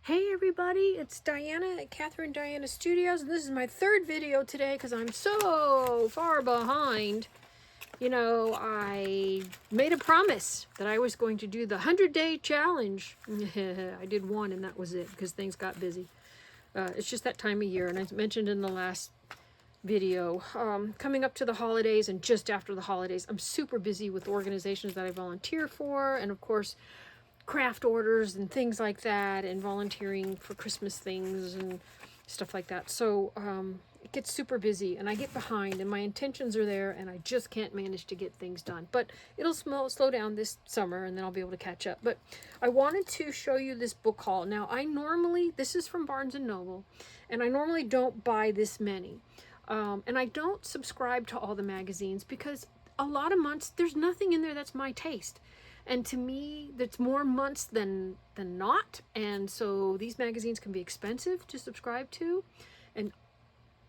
Hey everybody, it's Diana at Catherine Diana Studios, and this is my third video today because I'm so far behind. I made a promise that I was going to do the 100-day challenge. I did one and that was it because things got busy. It's just that time of year, and I mentioned in the last video, coming up to the holidays and just after the holidays, I'm super busy with organizations that I volunteer for, and of course craft orders and things like that, and volunteering for Christmas things and stuff like that. So it gets super busy and I get behind, and my intentions are there and I just can't manage to get things done. But it'll slow down this summer and then I'll be able to catch up. But I wanted to show you this book haul. Now this is from Barnes & Noble, and I normally don't buy this many. And I don't subscribe to all the magazines because a lot of months there's nothing in there that's my taste. And to me, that's more months than not. And so these magazines can be expensive to subscribe to. And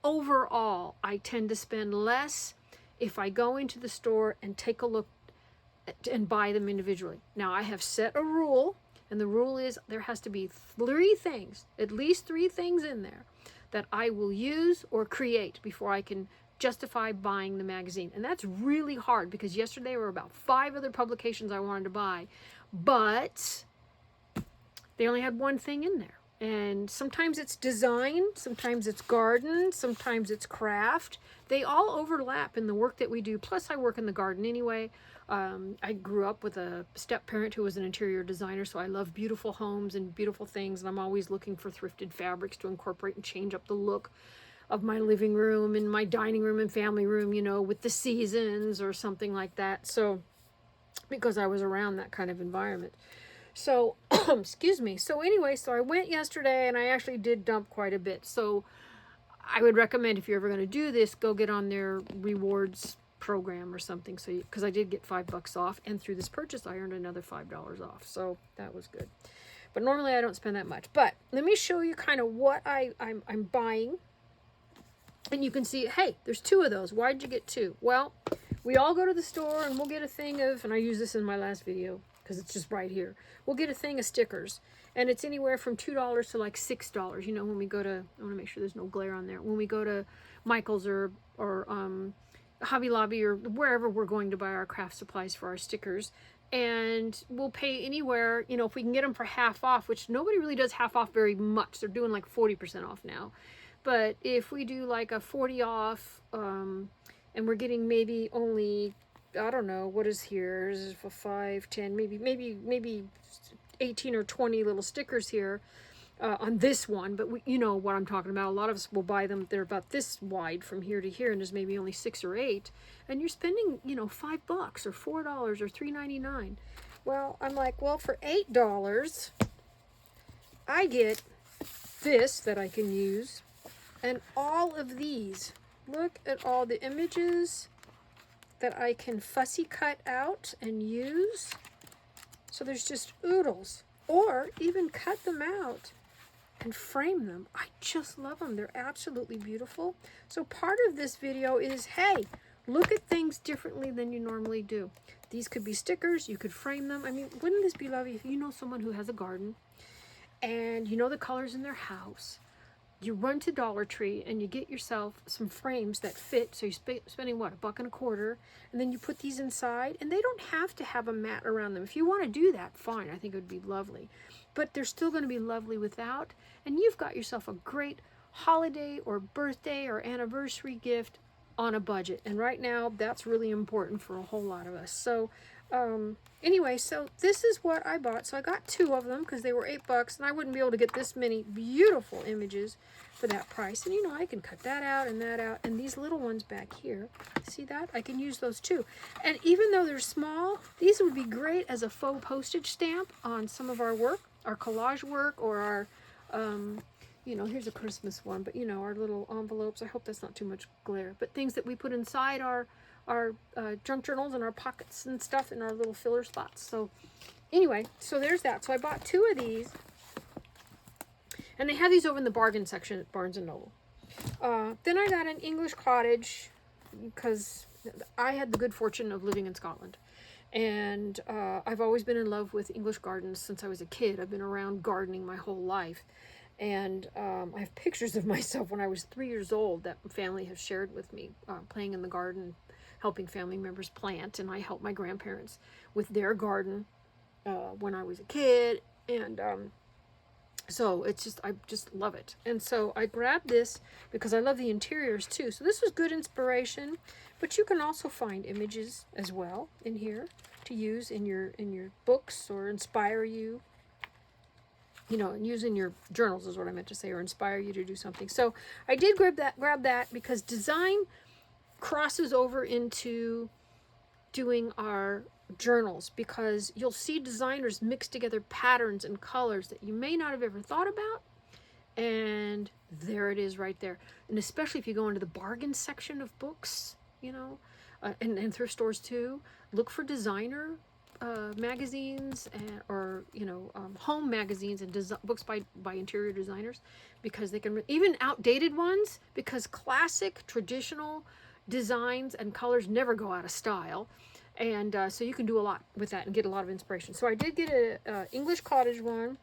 overall, I tend to spend less if I go into the store and take a look and buy them individually. Now, I have set a rule, and the rule is there has to be at least three things in there that I will use or create before I can justify buying the magazine. And that's really hard because yesterday there were about 5 other publications I wanted to buy, but they only had one thing in there. And sometimes it's design, sometimes it's garden, sometimes it's craft. They all overlap in the work that we do. Plus I work in the garden anyway. I grew up with a step-parent who was an interior designer, so I love beautiful homes and beautiful things, and I'm always looking for thrifted fabrics to incorporate and change up the look of my living room and my dining room and family room, with the seasons or something like that. So, because I was around that kind of environment. So, excuse me. So anyway, so I went yesterday and I actually did dump quite a bit. So I would recommend, if you're ever going to do this, go get on their rewards program or something. So, because I did get $5 off, and through this purchase, I earned another $5 off. So that was good. But normally I don't spend that much. But let me show you kind of what I'm buying. And you can see, hey, there's 2 of those. Why'd you get 2? Well, we all go to the store and we'll get a thing of, and I used this in my last video because it's just right here. We'll get a thing of stickers, and it's anywhere from $2 to like $6. When we go to, I want to make sure there's no glare on there. When we go to Michael's or Hobby Lobby or wherever we're going to buy our craft supplies for our stickers, and we'll pay anywhere, if we can get them for half off, which nobody really does half off very much. They're doing like 40% off now. But if we do like a 40 off, and we're getting maybe only, I don't know, what is here? Is it for 5, 10, maybe 18 or 20 little stickers here on this one. But you know what I'm talking about. A lot of us will buy them. They're about this wide from here to here, and there's maybe only 6 or 8. And you're spending, $5 or $4 or $3.99. Well, I'm like, well, for $8, I get this that I can use. And all of these, look at all the images that I can fussy cut out and use. So there's just oodles, or even cut them out and frame them. I just love them. They're absolutely beautiful. So part of this video is, hey, look at things differently than you normally do. These could be stickers. You could frame them. I mean, wouldn't this be lovely if you know someone who has a garden and you know the colors in their house? You run to Dollar Tree and you get yourself some frames that fit. So you're spending what, $1.25, and then you put these inside, and they don't have to have a mat around them. If you want to do that, fine. I think it would be lovely, but they're still going to be lovely without. And you've got yourself a great holiday or birthday or anniversary gift on a budget. And right now, that's really important for a whole lot of us. So anyway, so this is what I bought. So I got 2 of them because they were $8, and I wouldn't be able to get this many beautiful images for that price. And I can cut that out and that out, and these little ones back here, see that? I can use those too. And even though they're small, these would be great as a faux postage stamp on some of our work, our collage work, or our here's a Christmas one, but our little envelopes. I hope that's not too much glare, but things that we put inside our junk journals and our pockets and stuff in our little filler spots. So anyway, so there's that. So I bought 2 of these, and they have these over in the bargain section at Barnes & Noble. Then I got an English cottage because I had the good fortune of living in Scotland. And I've always been in love with English gardens since I was a kid. I've been around gardening my whole life. And I have pictures of myself when I was 3 years old that family has shared with me, playing in the garden, helping family members plant. And I helped my grandparents with their garden when I was a kid. And so it's just, I just love it. And so I grabbed this because I love the interiors too. So this was good inspiration, but you can also find images as well in here to use in your books or inspire you. You know, and use in your journals is what I meant to say, or inspire you to do something. So I did grab that because design crosses over into doing our journals, because you'll see designers mix together patterns and colors that you may not have ever thought about, and there it is right there. And especially if you go into the bargain section of books, you know, and thrift stores too, look for designer magazines or you know, home magazines and books by interior designers, because they can, even outdated ones, because classic traditional designs and colors never go out of style. And so you can do a lot with that and get a lot of inspiration. So I did get a English cottage one.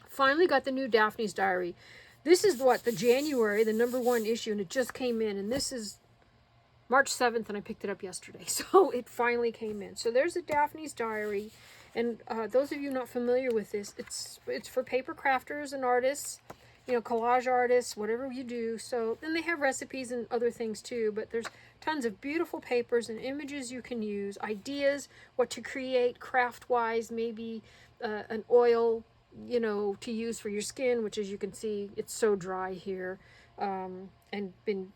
Finally got the new Daphne's Diary. This is what, the January, the #1 issue, and it just came in, and this is March 7th, and I picked it up yesterday. So it finally came in. So there's a Daphne's Diary. And those of you not familiar with this, it's for paper crafters and artists, you know, collage artists, whatever you do. So then they have recipes and other things too, but there's tons of beautiful papers and images you can use, ideas, what to create craft-wise, maybe an oil, you know, to use for your skin, which, as you can see, it's so dry here. And been,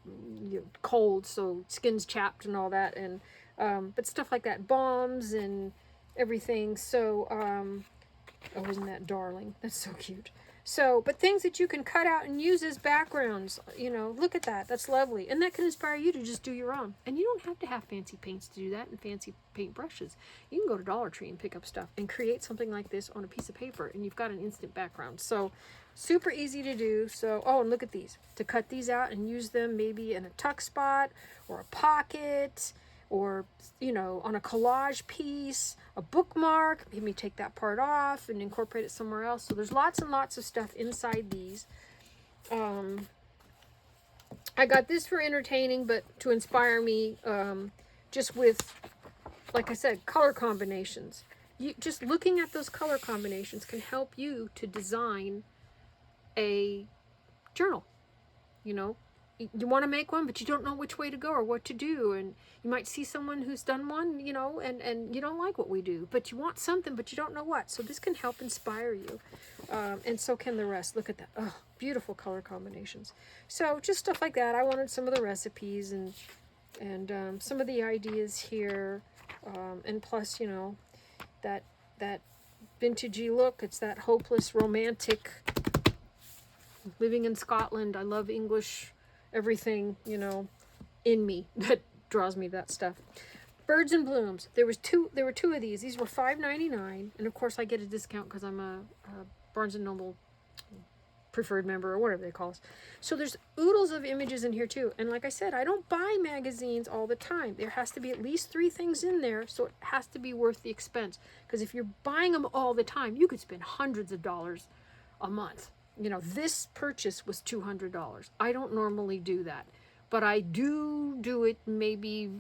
you know, cold, so skin's chapped and all that, and but stuff like that, balms and everything. So oh, isn't that darling? That's so cute. So, but things that you can cut out and use as backgrounds, you know, look at that. That's lovely. And that can inspire you to just do your own. And you don't have to have fancy paints to do that and fancy paint brushes. You can go to Dollar Tree and pick up stuff and create something like this on a piece of paper, and you've got an instant background. So super easy to do. So, oh, and look at these. To cut these out and use them maybe in a tuck spot or a pocket, or, you know, on a collage piece, a bookmark, maybe take that part off and incorporate it somewhere else. So there's lots and lots of stuff inside these. I got this for entertaining, but to inspire me, just with, like I said, color combinations. Just looking at those color combinations can help you to design a journal. You know, you want to make one, but you don't know which way to go or what to do, and you might see someone who's done one, you know, and you don't like what we do, but you want something, but you don't know what. So this can help inspire you, and so can the rest. Look at that. Oh, beautiful color combinations. So just stuff like that. I wanted some of the recipes and some of the ideas here, and plus, you know, that vintagey look. It's that hopeless romantic living in Scotland. I love English everything, you know, in me that draws me to that stuff. Birds and Blooms. There were two of these. These were $5.99, and of course I get a discount because I'm a Barnes & Noble preferred member, or whatever they call us. So there's oodles of images in here too. And like I said, I don't buy magazines all the time. There has to be at least 3 things in there, so it has to be worth the expense. Because if you're buying them all the time, you could spend hundreds of dollars a month. You know, this purchase was $200. I don't normally do that, but I do it maybe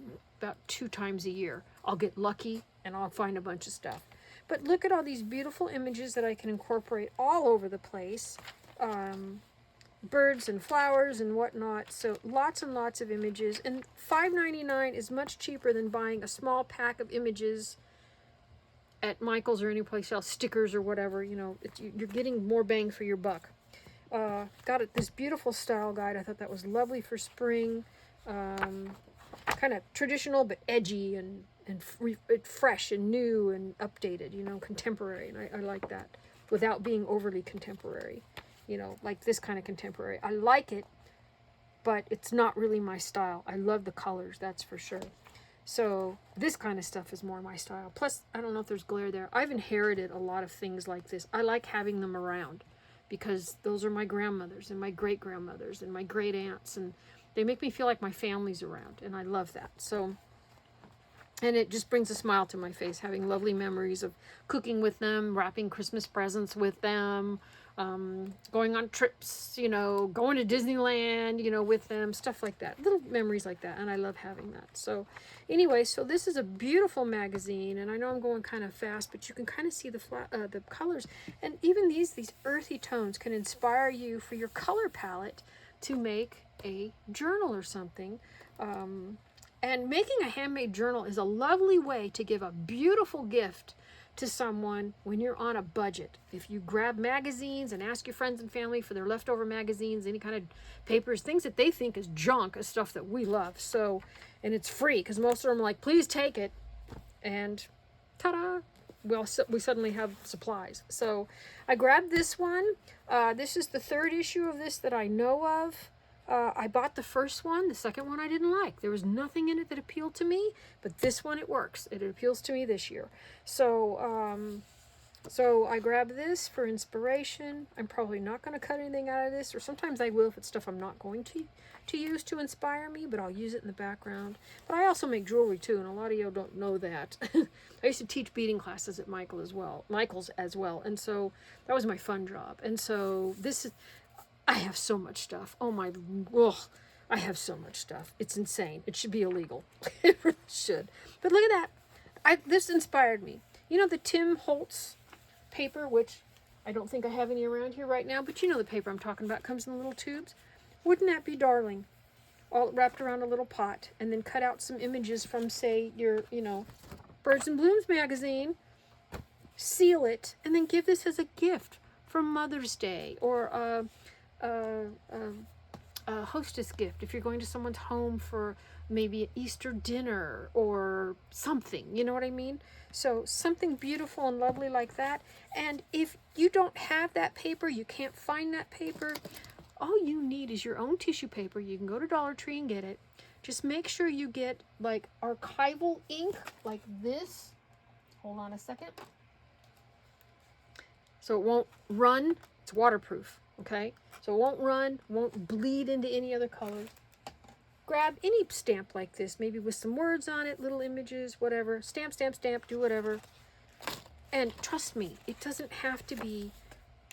about 2 times a year. I'll get lucky and I'll find a bunch of stuff. But look at all these beautiful images that I can incorporate all over the place. Birds and flowers and whatnot. So lots and lots of images. And $5.99 is much cheaper than buying a small pack of images at Michael's or any place else, stickers or whatever. You know, you're getting more bang for your buck. Got this beautiful style guide. I thought that was lovely for spring. Kind of traditional but edgy and fresh and new and updated, you know, contemporary. And I like that without being overly contemporary, you know, like this kind of contemporary. I like it, but it's not really my style. I love the colors, that's for sure. So this kind of stuff is more my style. Plus, I don't know if there's glare there. I've inherited a lot of things like this. I like having them around because those are my grandmothers and my great-grandmothers and my great-aunts, and they make me feel like my family's around, and I love that. So And it just brings a smile to my face, having lovely memories of cooking with them, wrapping Christmas presents with them, going on trips, you know, going to Disneyland, you know, with them, stuff like that. Little memories like that, and I love having that. So anyway, so this is a beautiful magazine, and I know I'm going kind of fast, but you can kind of see the colors. And even these earthy tones can inspire you for your color palette to make a journal or something. And making a handmade journal is a lovely way to give a beautiful gift to someone when you're on a budget. If you grab magazines and ask your friends and family for their leftover magazines, any kind of papers, things that they think is junk, is stuff that we love. So, and it's free because most of them are like, please take it. And ta-da! We suddenly have supplies. So I grabbed this one. This is the 3rd issue of this that I know of. I bought the first one. The second one I didn't like. There was nothing in it that appealed to me, but this one, it works. It appeals to me this year. So, so I grabbed this for inspiration. I'm probably not going to cut anything out of this, or sometimes I will if it's stuff I'm not going to use to inspire me, but I'll use it in the background. But I also make jewelry too, and a lot of you don't know that. I used to teach beading classes at Michael's as well, and so that was my fun job. And so this is, I have so much stuff. Oh my, ugh, I have so much stuff. It's insane. It should be illegal. It really should. But look at that. This inspired me. You know the Tim Holtz paper, which I don't think I have any around here right now, but you know the paper I'm talking about. It comes in little tubes. Wouldn't that be darling? All wrapped around a little pot, and then cut out some images from, say, your, you know, Birds and Blooms magazine. Seal it, and then give this as a gift for Mother's Day, or a hostess gift if you're going to someone's home for maybe an Easter dinner or something, you know what I mean? So something beautiful and lovely like that. And if you don't have that paper, you can't find that paper, all you need is your own tissue paper. You can go to Dollar Tree and get it. Just make sure you get like archival ink like this. Hold on a second. So it won't run. It's waterproof. Okay, so it won't run, won't bleed into any other colors. Grab any stamp like this, maybe with some words on it, little images, whatever. Stamp, stamp, stamp, do whatever. And trust me, it doesn't have to be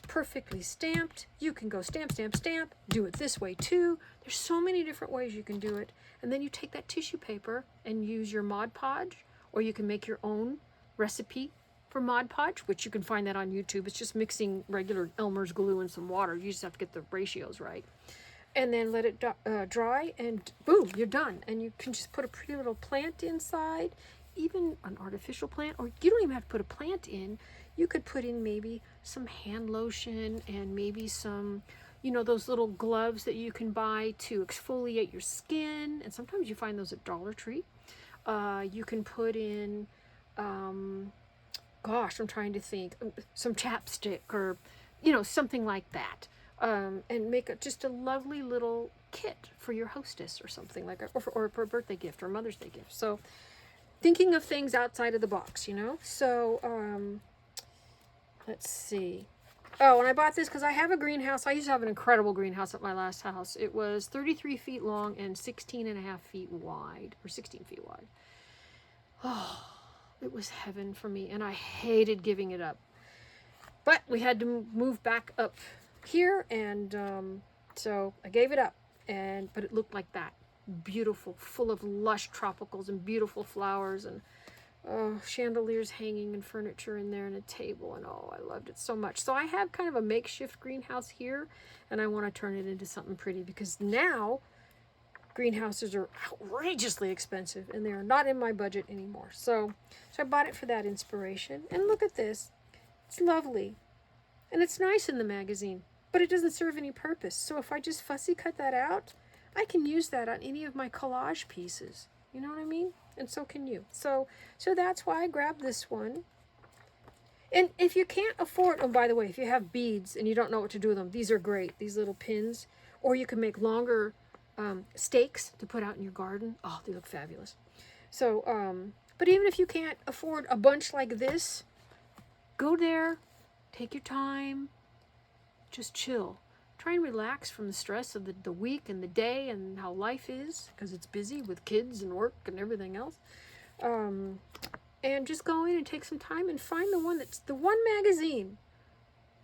perfectly stamped. You can go stamp, stamp, stamp, do it this way too. There's so many different ways you can do it. And then you take that tissue paper and use your Mod Podge, or you can make your own recipe for Mod Podge, which you can find that on YouTube. It's just mixing regular Elmer's glue and some water. You just have to get the ratios right. And then let it dry, and boom, you're done. And you can just put a pretty little plant inside, even an artificial plant, or you don't even have to put a plant in. You could put in maybe some hand lotion and maybe some, you know, those little gloves that you can buy to exfoliate your skin. And sometimes you find those at Dollar Tree. You can put in, gosh, I'm trying to think, some chapstick or, you know, something like that. And make just a lovely little kit for your hostess or something like that, or for a birthday gift or Mother's Day gift. So thinking of things outside of the box, you know. So let's see. Oh, and I bought this because I have a greenhouse. I used to have an incredible greenhouse at my last house. It was 33 feet long and 16 and a half feet wide, or 16 feet wide. Oh, it was heaven for me, and I hated giving it up. But we had to move back up here, and so I gave it up, but it looked like that, beautiful, full of lush tropicals and beautiful flowers, and chandeliers hanging and furniture in there and a table, and oh, I loved it so much. So I have kind of a makeshift greenhouse here, and I want to turn it into something pretty, because now greenhouses are outrageously expensive and they're not in my budget anymore. So I bought it for that inspiration. And look at this, it's lovely, and it's nice in the magazine, but it doesn't serve any purpose. So if I just fussy cut that out, I can use that on any of my collage pieces. You know what I mean? And so can you. So that's why I grabbed this one. And if you can't afford, oh, by the way, if you have beads and you don't know what to do with them, these are great, these little pins. Or you can make longer stakes to put out in your garden. Oh, they look fabulous. So, but even if you can't afford a bunch like this, go there, take your time, just chill. Try and relax from the stress of the week and the day and how life is, because it's busy with kids and work and everything else. And just go in and take some time and find the one that's the one magazine.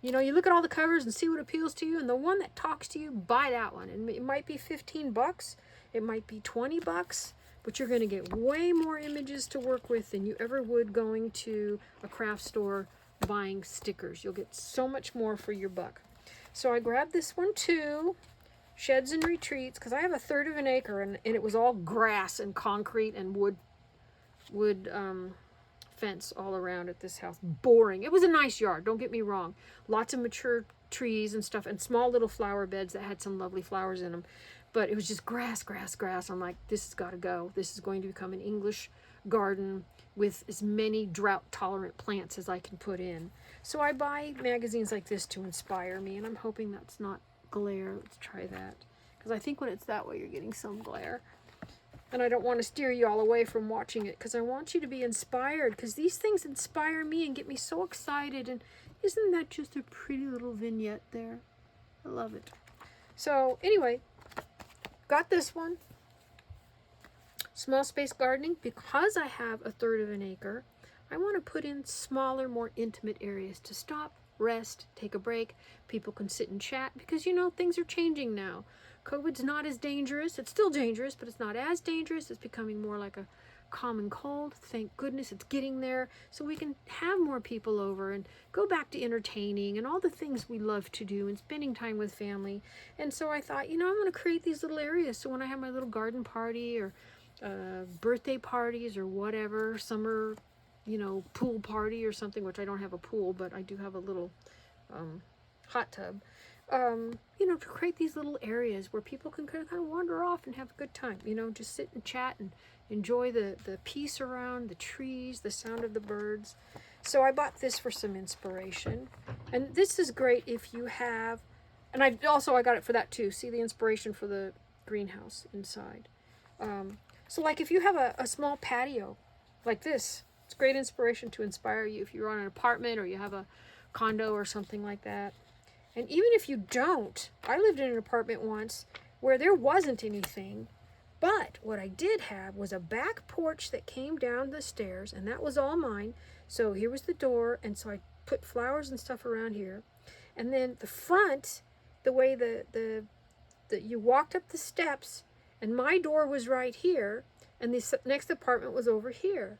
You know, you look at all the covers and see what appeals to you, and the one that talks to you, buy that one. And it might be 15 bucks, it might be 20 bucks, but you're going to get way more images to work with than you ever would going to a craft store buying stickers. You'll get so much more for your buck. So I grabbed this one too, Sheds and Retreats, because I have 1/3 of an acre, and it was all grass and concrete and wood fence all around at this house. Boring. It was a nice yard, don't get me wrong. Lots of mature trees and stuff, and small little flower beds that had some lovely flowers in them. But it was just grass, grass, grass. I'm like, this has got to go. This is going to become an English garden with as many drought-tolerant plants as I can put in. So I buy magazines like this to inspire me, and I'm hoping that's not glare. Let's try that. Because I think when it's that way, you're getting some glare. And I don't want to steer you all away from watching it, because I want you to be inspired, because these things inspire me and get me so excited. And isn't that just a pretty little vignette there? I love it. So anyway, got this one. Small space gardening. Because I have 1/3 of an acre, I want to put in smaller, more intimate areas to stop, rest, take a break. People can sit and chat, because you know things are changing now. COVID's not as dangerous. It's still dangerous, but it's not as dangerous. It's becoming more like a common cold. Thank goodness it's getting there, so we can have more people over and go back to entertaining and all the things we love to do and spending time with family. And so I thought, you know, I'm going to create these little areas, so when I have my little garden party or birthday parties or whatever, summer, you know, pool party or something, which I don't have a pool, but I do have a little hot tub. You know, to create these little areas where people can kind of wander off and have a good time, you know, just sit and chat and enjoy the peace around, the trees, the sound of the birds. So I bought this for some inspiration. And this is great if you have, and I got it for that too. See the inspiration for the greenhouse inside. So like if you have a small patio like this, it's great inspiration to inspire you if you're on an apartment or you have a condo or something like that. And even if you don't, I lived in an apartment once where there wasn't anything, but what I did have was a back porch that came down the stairs, and that was all mine. So here was the door, and so I put flowers and stuff around here. And then the front, the way the you walked up the steps, and my door was right here, and the next apartment was over here.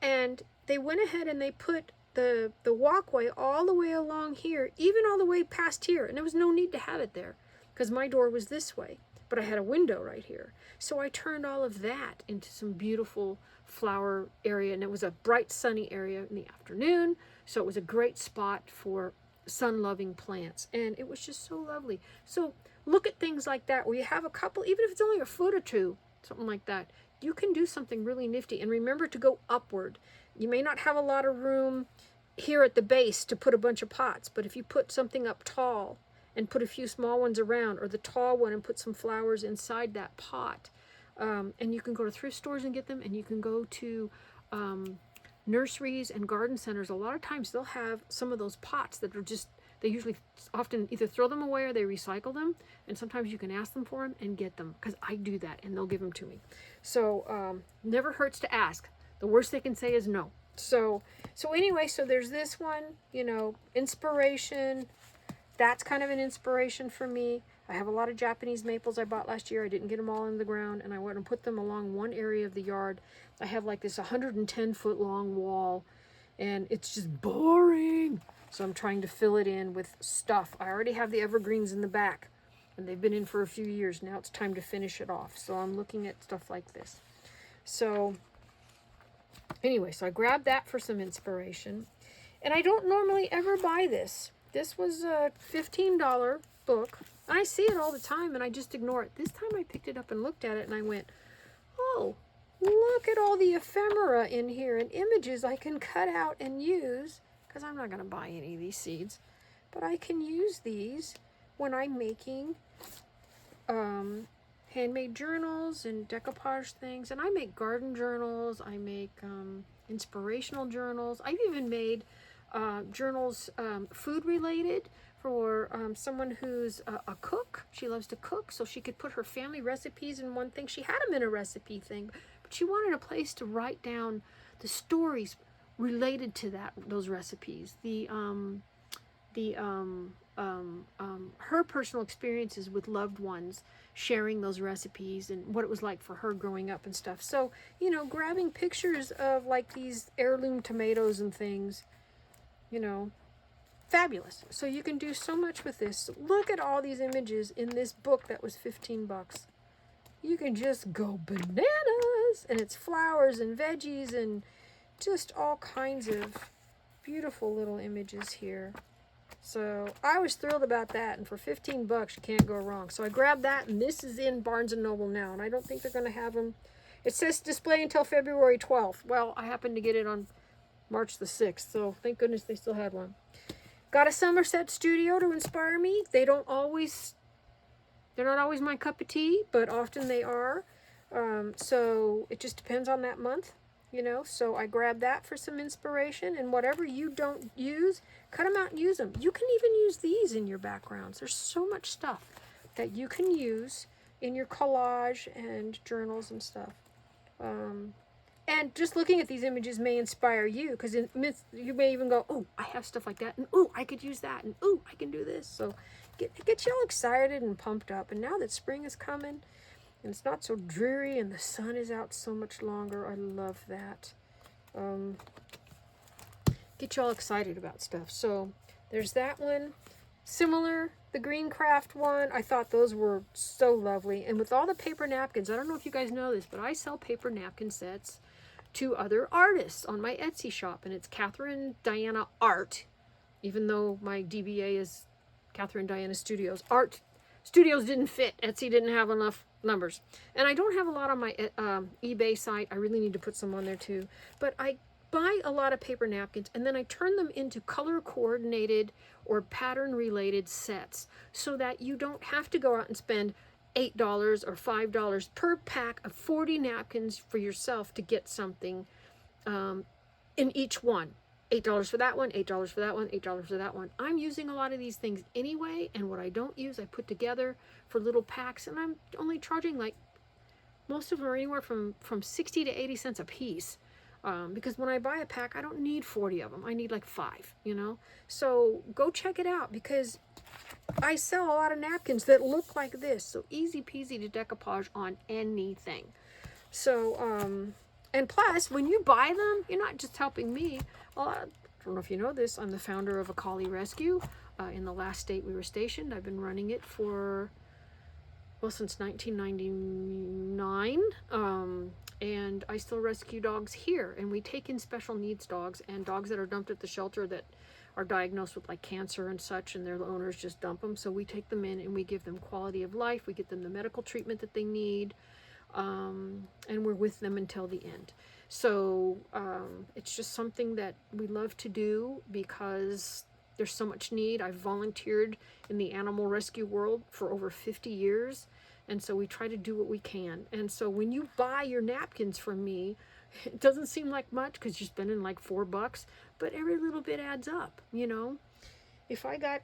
And they went ahead and they put the walkway all the way along here, even all the way past here, and there was no need to have it there because my door was this way, but I had a window right here. So I turned all of that into some beautiful flower area, and it was a bright sunny area in the afternoon, so it was a great spot for sun-loving plants, and it was just so lovely. So look at things like that where you have a couple, even if it's only a foot or two, something like that, you can do something really nifty. And remember to go upward. You may not have a lot of room here at the base to put a bunch of pots, but if you put something up tall and put a few small ones around, or the tall one and put some flowers inside that pot, and you can go to thrift stores and get them, and you can go to nurseries and garden centers. A lot of times they'll have some of those pots that are just, they usually often either throw them away or they recycle them, and sometimes you can ask them for them and get them, because I do that and they'll give them to me. So never hurts to ask. The worst they can say is no. So anyway, so there's this one, you know, inspiration. That's kind of an inspiration for me. I have a lot of Japanese maples I bought last year. I didn't get them all in the ground, and I went and put them along one area of the yard. I have like this 110-foot long wall, and it's just boring. So I'm trying to fill it in with stuff. I already have the evergreens in the back, and they've been in for a few years. Now it's time to finish it off. So I'm looking at stuff like this. So anyway, so I grabbed that for some inspiration. And I don't normally ever buy this. This was a $15 book. I see it all the time, and I just ignore it. This time I picked it up and looked at it, and I went, oh, look at all the ephemera in here and images I can cut out and use, because I'm not going to buy any of these seeds. But I can use these when I'm making handmade journals and decoupage things. And I make garden journals. I make inspirational journals. I've even made journals food related for someone who's a cook. She loves to cook, so she could put her family recipes in one thing. She had them in a recipe thing, but but she wanted a place to write down the stories related to those recipes, her personal experiences with loved ones, sharing those recipes and what it was like for her growing up and stuff. So, you know, grabbing pictures of like these heirloom tomatoes and things, you know, fabulous. So you can do so much with this. Look at all these images in this book that was 15 bucks. You can just go bananas, and it's flowers and veggies and just all kinds of beautiful little images here. So I was thrilled about that, and for 15 bucks you can't go wrong. So I grabbed that, and this is in Barnes & Noble now, and I don't think they're going to have them. It says display until February 12th. Well, I happened to get it on March the 6th, so thank goodness they still had one. Got a Somerset studio to inspire me. They're not always my cup of tea, but often they are. So it just depends on that month, you know. So I grabbed that for some inspiration, and whatever you don't use, cut them out and use them. You can even use these in your backgrounds. There's so much stuff that you can use in your collage and journals and stuff. And just looking at these images may inspire you, because you may even go, oh, I have stuff like that, and oh, I could use that, and oh, I can do this. So get you all excited and pumped up. And now that spring is coming, and it's not so dreary, and the sun is out so much longer, I love that. Get you all excited about stuff. So there's that one. Similar, the Green Craft one, I thought those were so lovely. And with all the paper napkins, I don't know if you guys know this, but I sell paper napkin sets to other artists on my Etsy shop, and it's Catherine Diana Art, even though my DBA is Catherine Diana Studios. Art Studios didn't fit. Etsy didn't have enough numbers. And I don't have a lot on my eBay site. I really need to put some on there too. But I buy a lot of paper napkins, and then I turn them into color coordinated or pattern related sets, so that you don't have to go out and spend $8 or $5 per pack of 40 napkins for yourself to get something in each one. $8 for that one, $8 for that one, $8 for that one. I'm using a lot of these things anyway, and what I don't use, I put together for little packs, and I'm only charging, like, most of them are anywhere from 60 to 80 cents a piece. Because when I buy a pack, I don't need 40 of them. I need like 5, you know? So go check it out, because I sell a lot of napkins that look like this. So easy peasy to decoupage on anything. So, and plus, when you buy them, you're not just helping me. I don't know if you know this, I'm the founder of a collie rescue in the last state we were stationed. I've been running it for, well, since 1999. And I still rescue dogs here. And we take in special needs dogs and dogs that are dumped at the shelter that are diagnosed with like cancer and such, and their owners just dump them. So we take them in and we give them quality of life. We get them the medical treatment that they need. And we're with them until the end. So it's just something that we love to do because there's so much need. I've volunteered in the animal rescue world for over 50 years. And so we try to do what we can. And so when you buy your napkins from me, it doesn't seem like much because you're spending like $4, but every little bit adds up, you know. If I got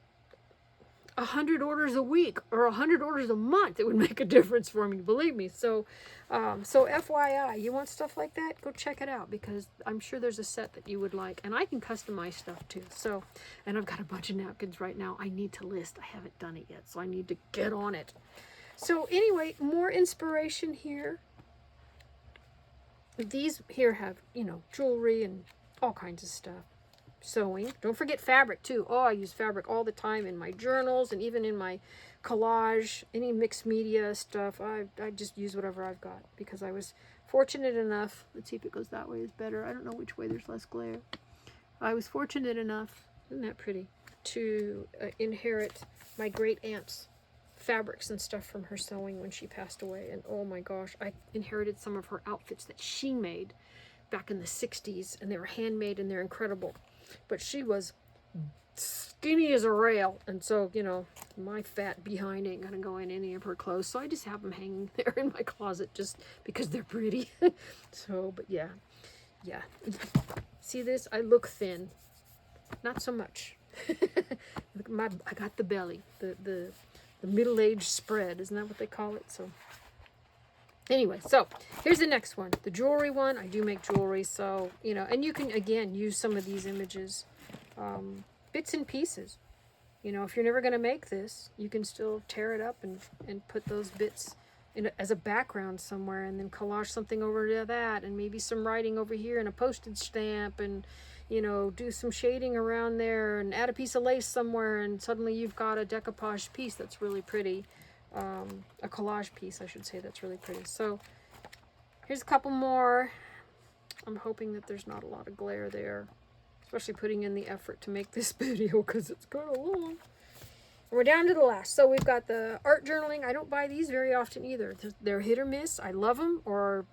100 orders a week or 100 orders a month, it would make a difference for me, believe me. So FYI, you want stuff like that, go check it out, because I'm sure there's a set that you would like, and I can customize stuff too. So, and I've got a bunch of napkins right now I need to list. I haven't done it yet, so I need to get on it. So anyway, more inspiration here. These here have, you know, jewelry and all kinds of stuff. Sewing. Don't forget fabric too. Oh, I use fabric all the time in my journals and even in my collage, any mixed media stuff. I just use whatever I've got, because I was fortunate enough. Let's see if it goes that way is better. I don't know which way there's less glare. I was fortunate enough, isn't that pretty, to inherit my great aunt's fabrics and stuff from her sewing when she passed away. And oh my gosh, I inherited some of her outfits that she made back in the 60s, and they were handmade and they're incredible. But she was skinny as a rail, and so, you know, my fat behind ain't gonna go in any of her clothes, so I just have them hanging there in my closet just because they're pretty. So, but yeah. See this? I look thin. Not so much. I got the belly, the middle-aged spread, isn't that what they call it? So Anyway, so here's the next one, the jewelry one. I do make jewelry, so, you know, and you can, again, use some of these images, bits and pieces. You know, if you're never going to make this, you can still tear it up and put those bits in as a background somewhere, and then collage something over to that, and maybe some writing over here and a postage stamp, and, you know, do some shading around there and add a piece of lace somewhere, and suddenly you've got a decoupage piece that's really pretty. A collage piece, I should say, that's really pretty. So here's a couple more. I'm hoping that there's not a lot of glare there, especially putting in the effort to make this video because it's kind of long. And we're down to the last. So we've got the art journaling. I don't buy these very often either. They're hit or miss. I love them or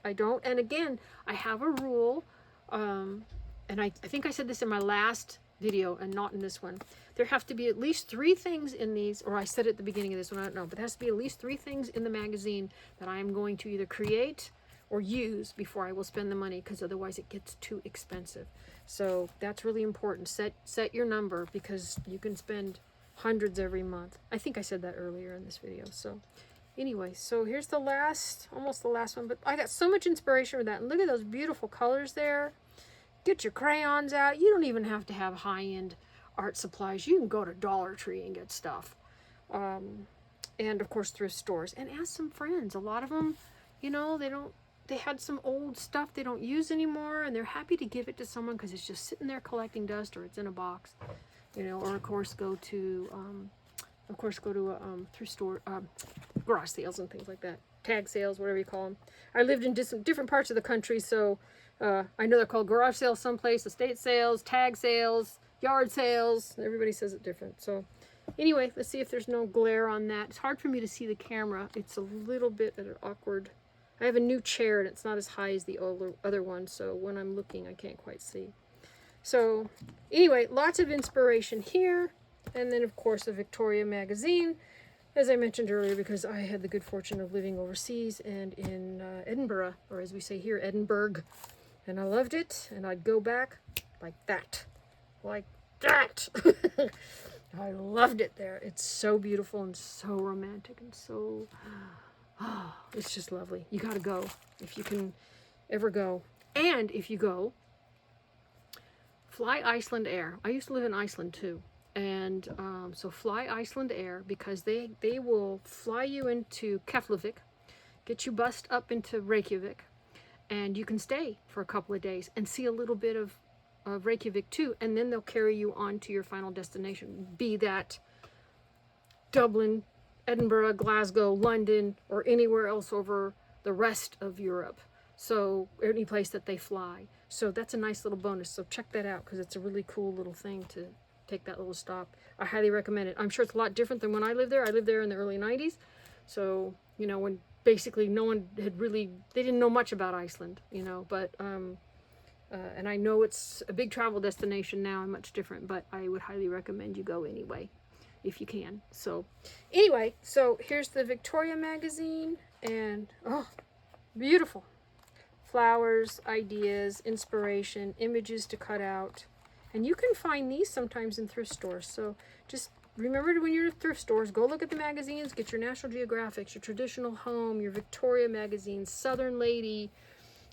I don't. And again, I have a rule, and I think I said this in my last video and not in this one. There have to be at least 3 things in these, or I said it at the beginning of this one, I don't know, but there has to be at least 3 things in the magazine that I am going to either create or use before I will spend the money, because otherwise it gets too expensive. So that's really important. Set your number, because you can spend hundreds every month. I think I said that earlier in this video. So anyway, so here's the last, almost the last one, but I got so much inspiration with that. And look at those beautiful colors there. Get your crayons out. You don't even have to have high-end art supplies. You can go to Dollar Tree and get stuff. And of course thrift stores. And ask some friends. A lot of them, you know, they had some old stuff they don't use anymore, and they're happy to give it to someone because it's just sitting there collecting dust, or it's in a box, you know. Or of course go to a thrift store, garage sales and things like that, tag sales, whatever you call them. I lived in different parts of the country, so I know they're called garage sales someplace, estate sales, tag sales, yard sales. Everybody says it different. So anyway, let's see if there's no glare on that. It's hard for me to see the camera. It's a little bit at an awkward. I have a new chair and it's not as high as the other one, so when I'm looking I can't quite see. So anyway, lots of inspiration here. And then of course the Victoria magazine, as I mentioned earlier, because I had the good fortune of living overseas and in Edinburgh, or as we say here, Edinburgh. And I loved it, and I'd go back like that. Like that! I loved it there. It's so beautiful and so romantic and so... Oh, it's just lovely. You gotta go if you can ever go. And if you go, fly Iceland Air. I used to live in Iceland too. And so fly Iceland Air, because they will fly you into Keflavik, get you bussed up into Reykjavik, and you can stay for a couple of days and see a little bit of Reykjavik too, and then they'll carry you on to your final destination, be that Dublin, Edinburgh, Glasgow, London, or anywhere else over the rest of Europe. So any place that they fly. So that's a nice little bonus. So check that out, because it's a really cool little thing to take that little stop. I highly recommend it. I'm sure it's a lot different than when I lived there. I lived there in the early 90s. So, you know, when basically no one had really, they didn't know much about Iceland, you know, but, and I know it's a big travel destination now and much different, but I would highly recommend you go anyway, if you can. So anyway, so here's the Victoria magazine, and oh, beautiful. Flowers, ideas, inspiration, images to cut out. And you can find these sometimes in thrift stores. So just remember, when you're at thrift stores, go look at the magazines, get your National Geographics, your Traditional Home, your Victoria magazines, Southern Lady,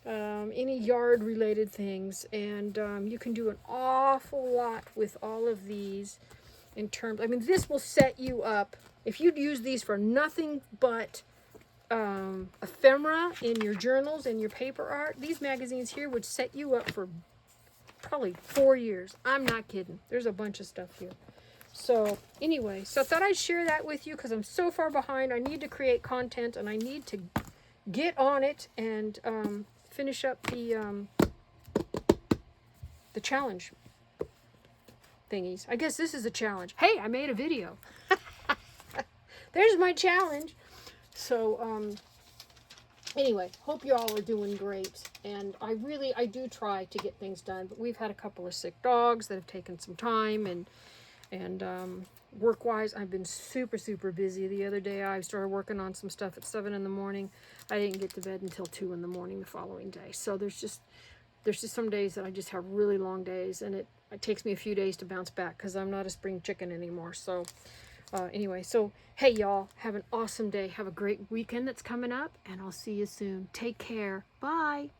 any yard related things. And you can do an awful lot with all of these in terms, I mean, this will set you up. If you'd use these for nothing but ephemera in your journals and your paper art, these magazines here would set you up for probably 4 years. I'm not kidding. There's a bunch of stuff here. So anyway, so I thought I'd share that with you because I'm so far behind. I need to create content and I need to get on it and finish up the challenge thingies. I guess this is a challenge. Hey, I made a video. There's my challenge. So anyway, hope you all are doing great. And I do try to get things done, but we've had a couple of sick dogs that have taken some time, and work-wise, I've been super busy. The other day, I started working on some stuff at 7 in the morning. I didn't get to bed until 2 in the morning the following day. So there's just some days that I just have really long days, and it takes me a few days to bounce back because I'm not a spring chicken anymore. So Anyway, so hey y'all, have an awesome day. Have a great weekend that's coming up, and I'll see you soon. Take care. Bye.